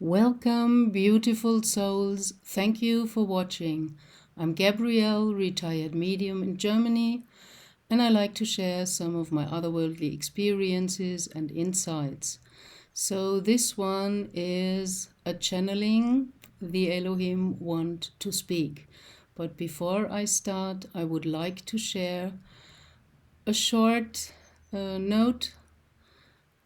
Welcome, beautiful souls. Thank you for watching. I'm Gabrielle, retired medium in Germany, and I like to share some of my otherworldly experiences and insights. So this one is a channeling the Elohim want to speak. But before I start, I would like to share a short note,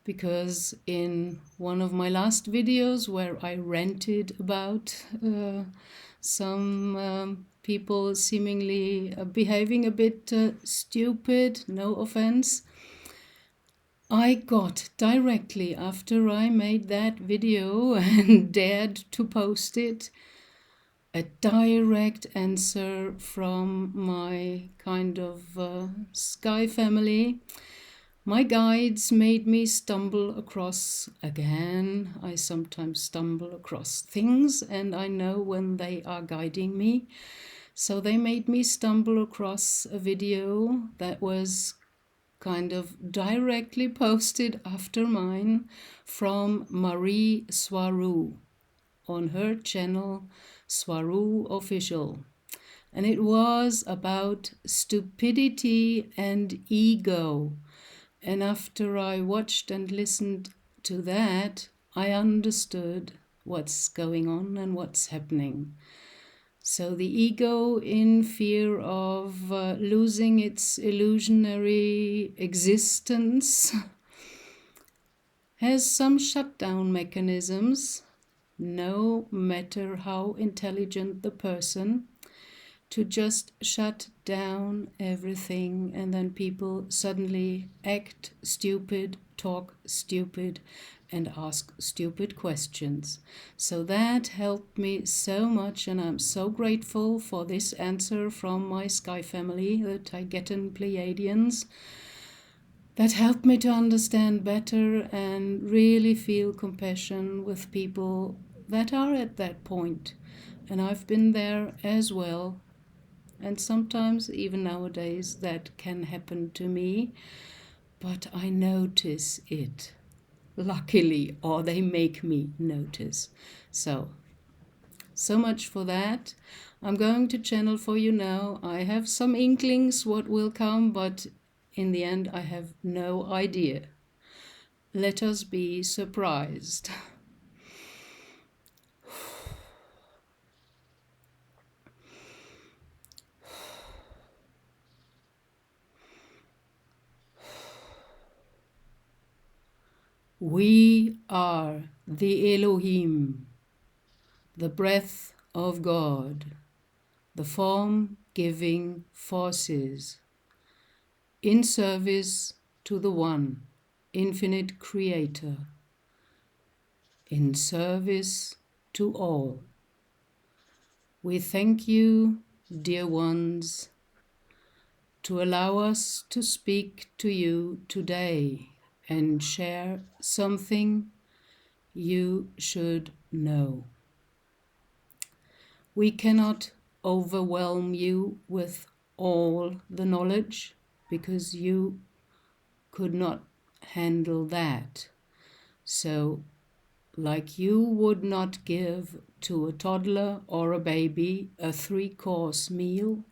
because in one of my last videos where I ranted about some people seemingly behaving a bit stupid, no offense, I got directly after I made that video and dared to post it, a direct answer from my kind of sky family. My guides made me stumble across again. I sometimes stumble across things and I know when they are guiding me. So they made me stumble across a video that was kind of directly posted after mine from Marie Soirou on her channel Soirou Official. And it was about stupidity and ego. And after I watched and listened to that, I understood what's going on and what's happening. So the ego, in fear of losing its illusionary existence, has some shutdown mechanisms, no matter how intelligent the person, to just shut down everything, and then people suddenly act stupid, talk stupid, and ask stupid questions. So that helped me so much, and I'm so grateful for this answer from my sky family, the Taygetan Pleiadians, that helped me to understand better and really feel compassion with people that are at that point. And I've been there as well. And sometimes, even nowadays, that can happen to me, but I notice it, luckily, or they make me notice. So much for that. I'm going to channel for you now. I have some inklings what will come, but in the end, I have no idea. Let us be surprised. We are the Elohim, the breath of God, the form-giving forces, in service to the One, Infinite Creator, in service to all. We thank you, dear ones, to allow us to speak to you today and share something you should know. We cannot overwhelm you with all the knowledge because you could not handle that. So, like you would not give to a toddler or a baby a 3-course meal,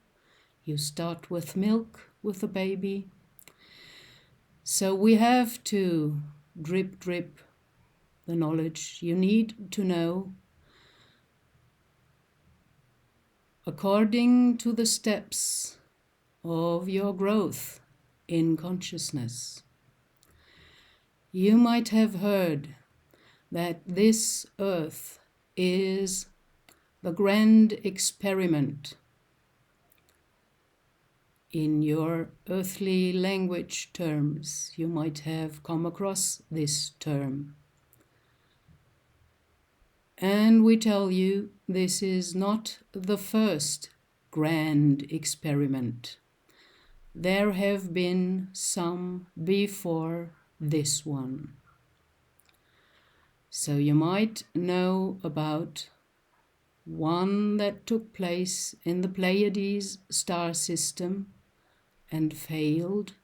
you start with milk with the baby. So we have to drip the knowledge you need to know according to the steps of your growth in consciousness. You might have heard that this earth is the grand experiment. In your earthly language terms, you might have come across this term. And we tell you this is not the first grand experiment. There have been some before this one. So you might know about one that took place in the Pleiades star system and failed,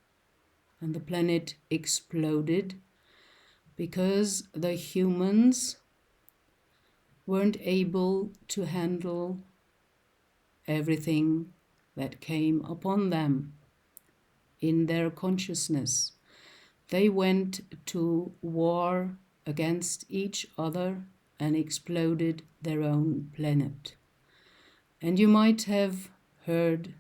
and the planet exploded because the humans weren't able to handle everything that came upon them in their consciousness. They went to war against each other and exploded their own planet. And you might have heard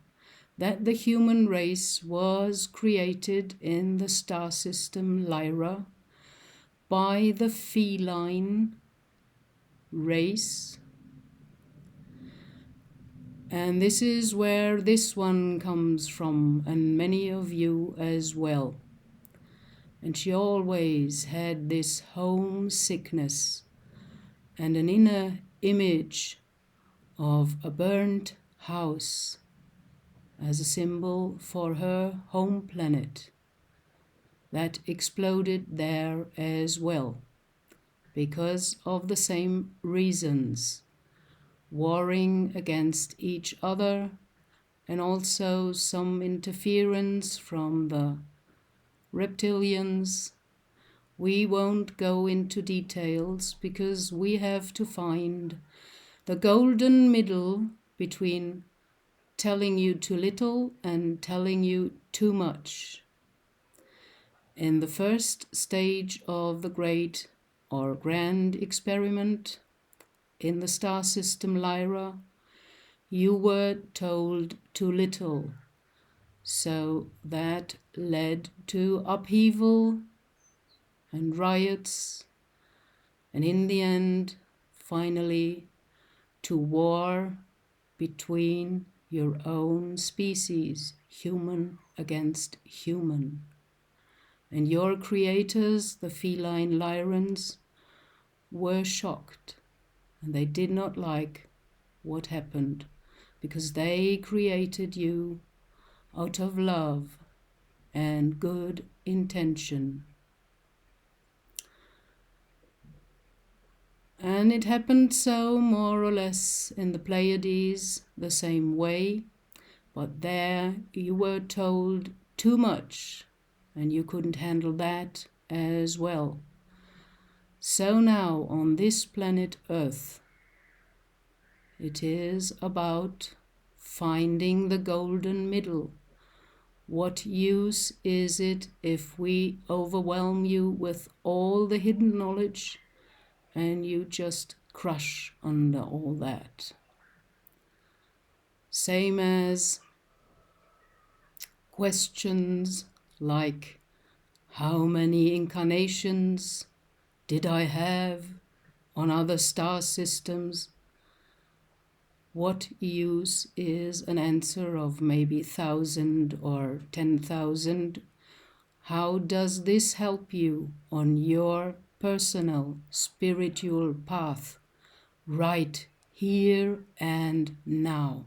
that the human race was created in the star system Lyra by the feline race. And this is where this one comes from, and many of you as well. And she always had this homesickness and an inner image of a burnt house as a symbol for her home planet that exploded there as well, because of the same reasons, warring against each other, and also some interference from the reptilians. We won't go into details because we have to find the golden middle between telling you too little and telling you too much. In the first stage of the great or grand experiment in the star system Lyra, you were told too little, so that led to upheaval and riots, and in the end, finally, to war between your own species, human against human. And your creators, the feline Lyrans, were shocked, and they did not like what happened, because they created you out of love and good intention. And it happened so more or less in the Pleiades the same way, but there you were told too much and you couldn't handle that as well. So now on this planet Earth, it is about finding the golden middle. What use is it if we overwhelm you with all the hidden knowledge and you just crush under all that? Same as questions like, how many incarnations did I have on other star systems? What use is an answer of maybe 1,000 or 10,000? How does this help you on your personal spiritual path right here and now?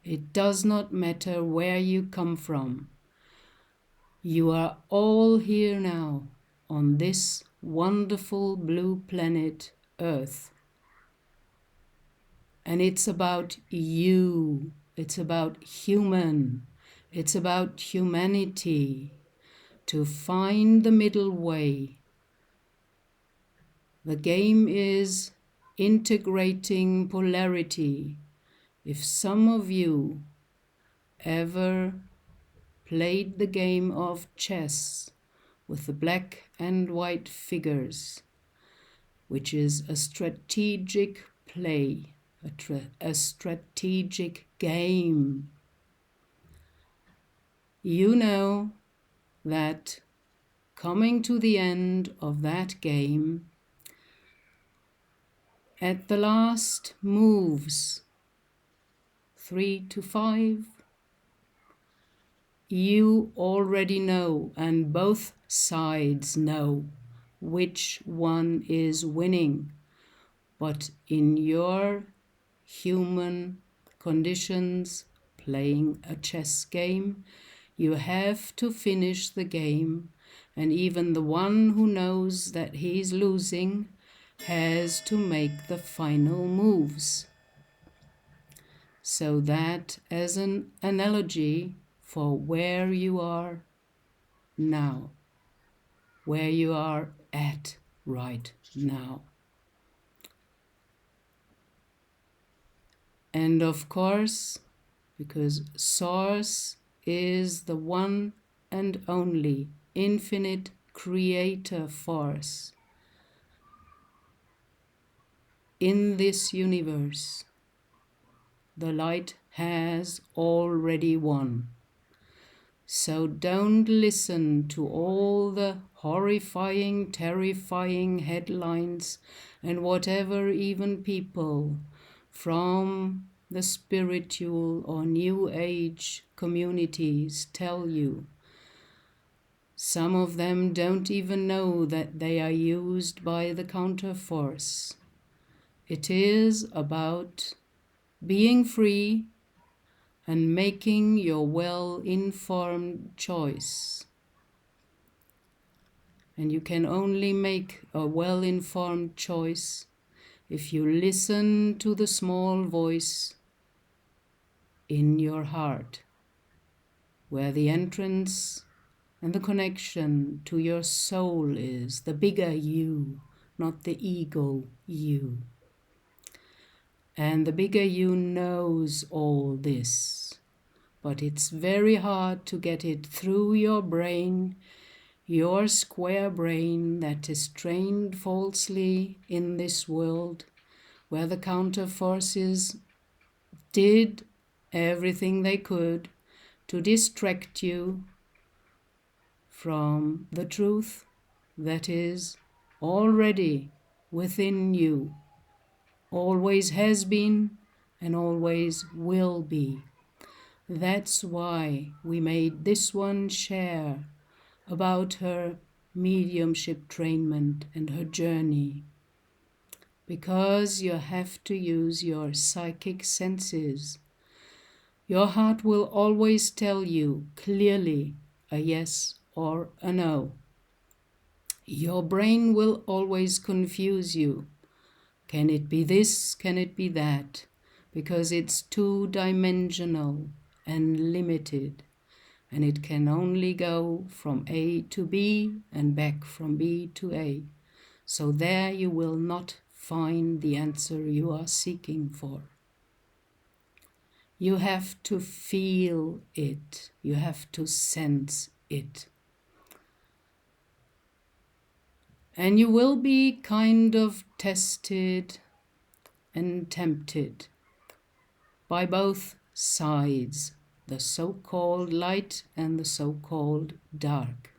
It does not matter where you come from. You are all here now on this wonderful blue planet Earth. And it's about you. It's about human. It's about humanity. To find the middle way. The game is integrating polarity. If some of you ever played the game of chess with the black and white figures, which is a strategic play, a strategic game, you know that coming to the end of that game, at the last moves, 3 to 5, you already know, and both sides know, which one is winning. But in your human conditions, playing a chess game, you have to finish the game, and even the one who knows that he's losing has to make the final moves. So that as an analogy for where you are now, where you are at right now. And of course, because Source is the one and only infinite creator force in this universe, the light has already won. So don't listen to all the horrifying, terrifying headlines and whatever even people from the spiritual or new age communities tell you. Some of them don't even know that they are used by the counterforce. It is about being free and making your well-informed choice. And you can only make a well-informed choice if you listen to the small voice in your heart, where the entrance and the connection to your soul is, the bigger you, not the ego you. And the bigger you knows all this, but it's very hard to get it through your brain, your square brain that is trained falsely in this world, where the counterforces did everything they could to distract you from the truth that is already within you, always has been and always will be. That's why we made this one share about her mediumship trainment and her journey, because you have to use your psychic senses. Your heart will always tell you clearly a yes or a no. Your brain will always confuse you. Can it be this? Can it be that? Because it's two-dimensional and limited, and it can only go from A to B and back from B to A. So there you will not find the answer you are seeking for. You have to feel it. You have to sense it. And you will be kind of tested and tempted by both sides, the so-called light and the so-called dark,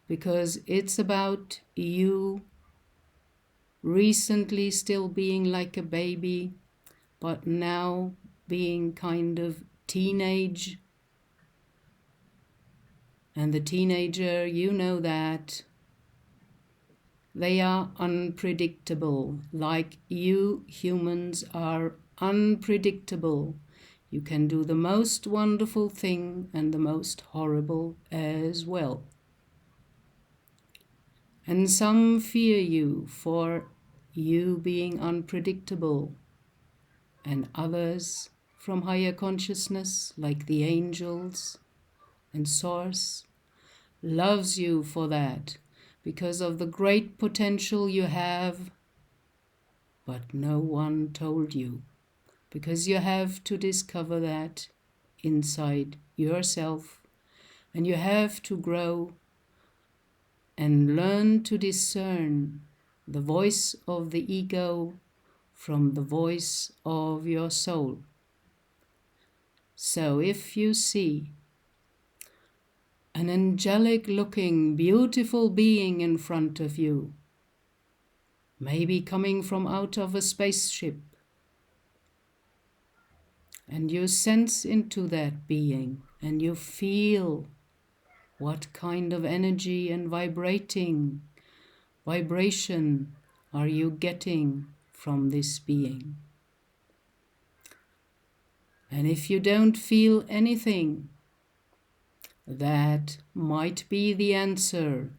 because it's about you recently still being like a baby, but now being kind of teenage. And the teenager, you know that they are unpredictable, like you humans are unpredictable. You can do the most wonderful thing and the most horrible as well. And some fear you for you being unpredictable, and others from higher consciousness, like the angels and Source, loves you for that, because of the great potential you have, but no one told you, because you have to discover that inside yourself, and you have to grow and learn to discern the voice of the ego from the voice of your soul. So if you see an angelic looking beautiful being in front of you, maybe coming from out of a spaceship, and you sense into that being and you feel what kind of energy and vibration are you getting from this being. And if you don't feel anything, that might be the answer,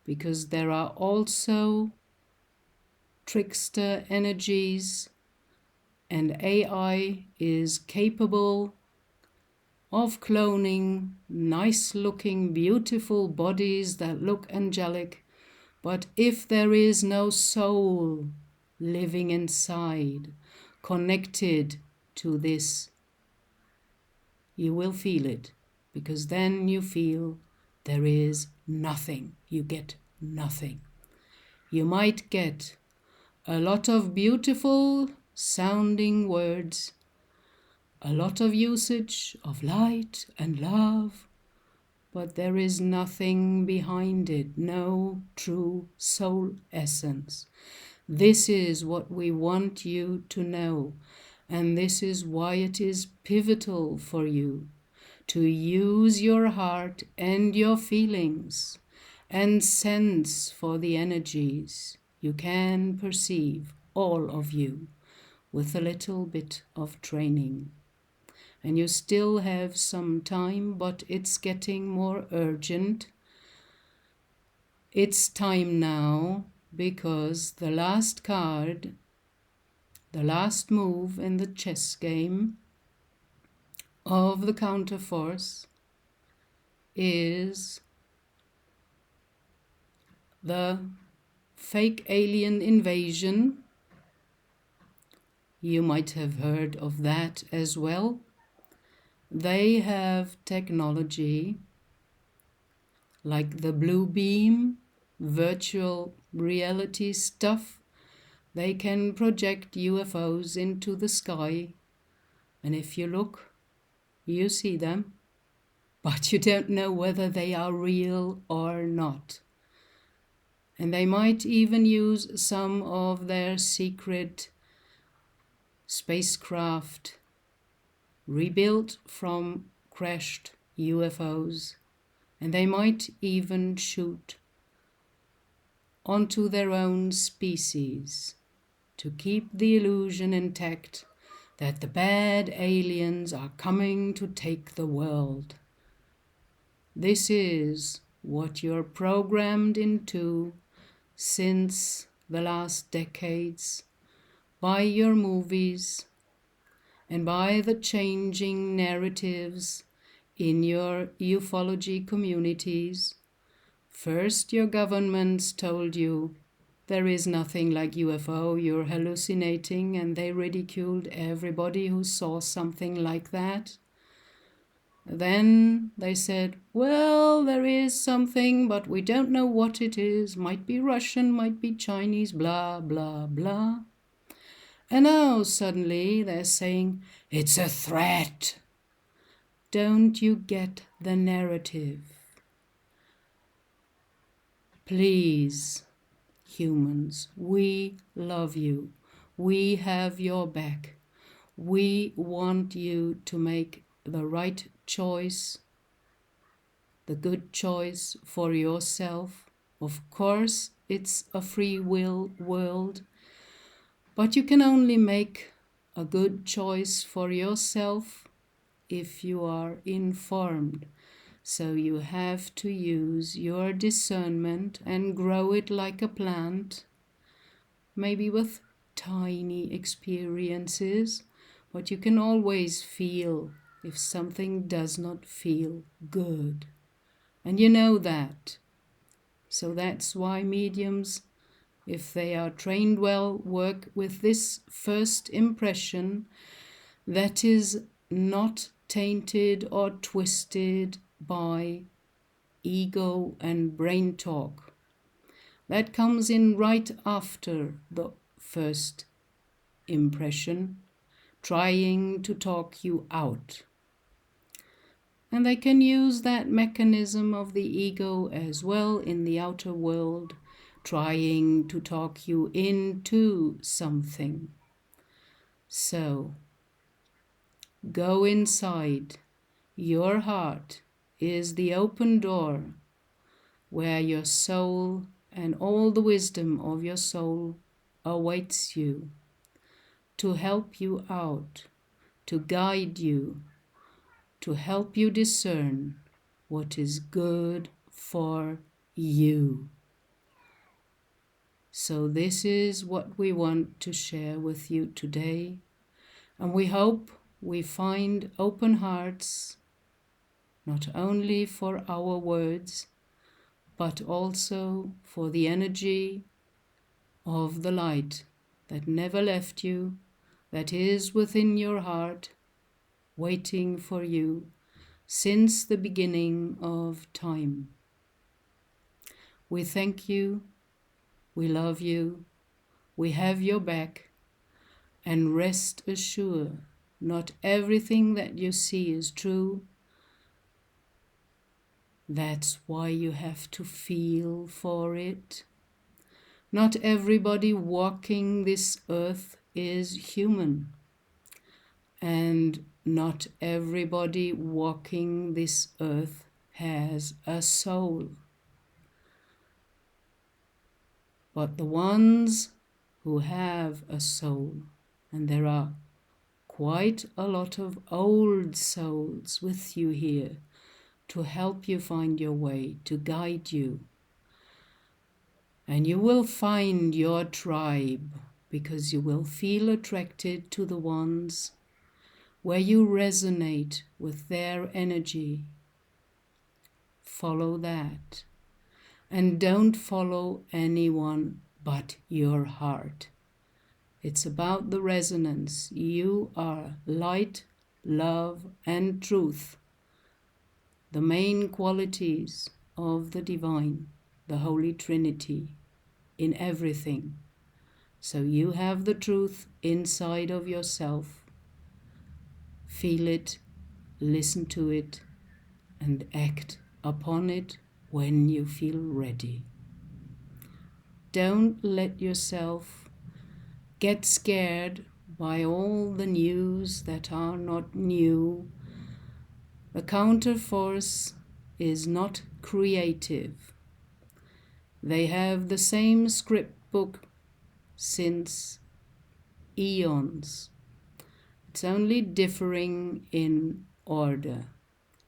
because there are also trickster energies, and AI is capable of cloning nice-looking, beautiful bodies that look angelic. But if there is no soul living inside, connected to this, you will feel it, because then you feel there is nothing. You get nothing. You might get a lot of beautiful sounding words, a lot of usage of light and love, but there is nothing behind it, no true soul essence. This is what we want you to know, and this is why it is pivotal for you to use your heart and your feelings and sense for the energies you can perceive, all of you, with a little bit of training. And you still have some time, but it's getting more urgent. It's time now, because the last card, the last move in the chess game of the counterforce, is the fake alien invasion. You might have heard of that as well. They have technology like the blue beam, virtual reality stuff. They can project UFOs into the sky, and if you look, you see them, but you don't know whether they are real or not. And they might even use some of their secret spacecraft rebuilt from crashed UFOs, and they might even shoot onto their own species to keep the illusion intact that the bad aliens are coming to take the world. This is what you're programmed into since the last decades by your movies and by the changing narratives in your ufology communities. First, your governments told you there is nothing like UFO, you're hallucinating, and they ridiculed everybody who saw something like that. Then they said, well, there is something, but we don't know what it is. Might be Russian, might be Chinese, blah, blah, blah. And now suddenly they're saying, it's a threat. Don't you get the narrative? Please, humans, we love you. We have your back. We want you to make the right choice, the good choice for yourself. Of course, it's a free will world, but you can only make a good choice for yourself if you are informed. So you have to use your discernment and grow it like a plant, maybe with tiny experiences, but you can always feel if something does not feel good. And you know that. So that's why mediums, if they are trained well, work with this first impression that is not tainted or twisted by ego and brain talk. That comes in right after the first impression, trying to talk you out. And they can use that mechanism of the ego as well in the outer world, trying to talk you into something. So, go inside. Your heart is the open door where your soul and all the wisdom of your soul awaits you to help you out, to guide you, to help you discern what is good for you. So this is what we want to share with you today, and we hope we find open hearts, not only for our words, but also for the energy of the light that never left you, that is within your heart, waiting for you since the beginning of time. We thank you, we love you, we have your back, and rest assured, not everything that you see is true. That's why you have to feel for it. Not everybody walking this earth is human, and not everybody walking this earth has a soul. But the ones who have a soul, and there are quite a lot of old souls with you here to help you find your way, to guide you. And you will find your tribe because you will feel attracted to the ones where you resonate with their energy. Follow that. And don't follow anyone but your heart. It's about the resonance. You are light, love, and truth, the main qualities of the divine, the Holy Trinity, in everything. So you have the truth inside of yourself. Feel it, listen to it, and act upon it when you feel ready. Don't let yourself get scared by all the news that are not new. The counterforce is not creative. They have the same script book since eons. It's only differing in order.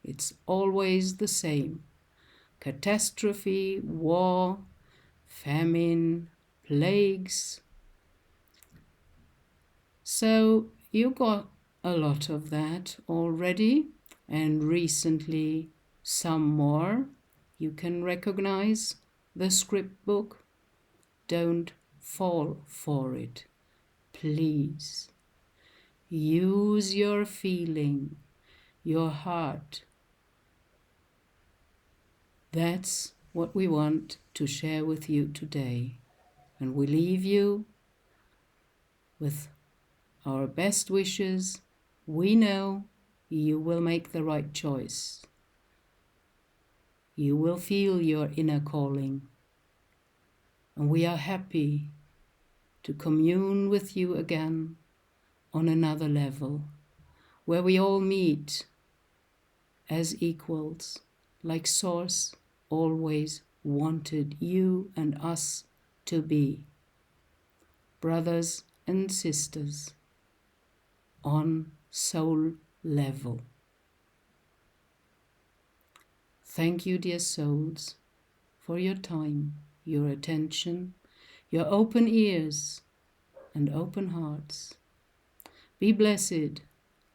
It's always the same. Catastrophe, war, famine, plagues. So you got a lot of that already, and recently some more. You can recognize the script book. Don't fall for it, please. Use your feeling, your heart. That's what we want to share with you today. And we leave you with our best wishes. We know you will make the right choice. You will feel your inner calling. And we are happy to commune with you again on another level, where we all meet as equals, like Source always wanted you and us to be, brothers and sisters on soul level. Thank you, dear souls, for your time, your attention, your open ears and open hearts. Be blessed,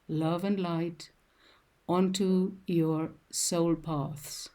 love and light onto your soul paths.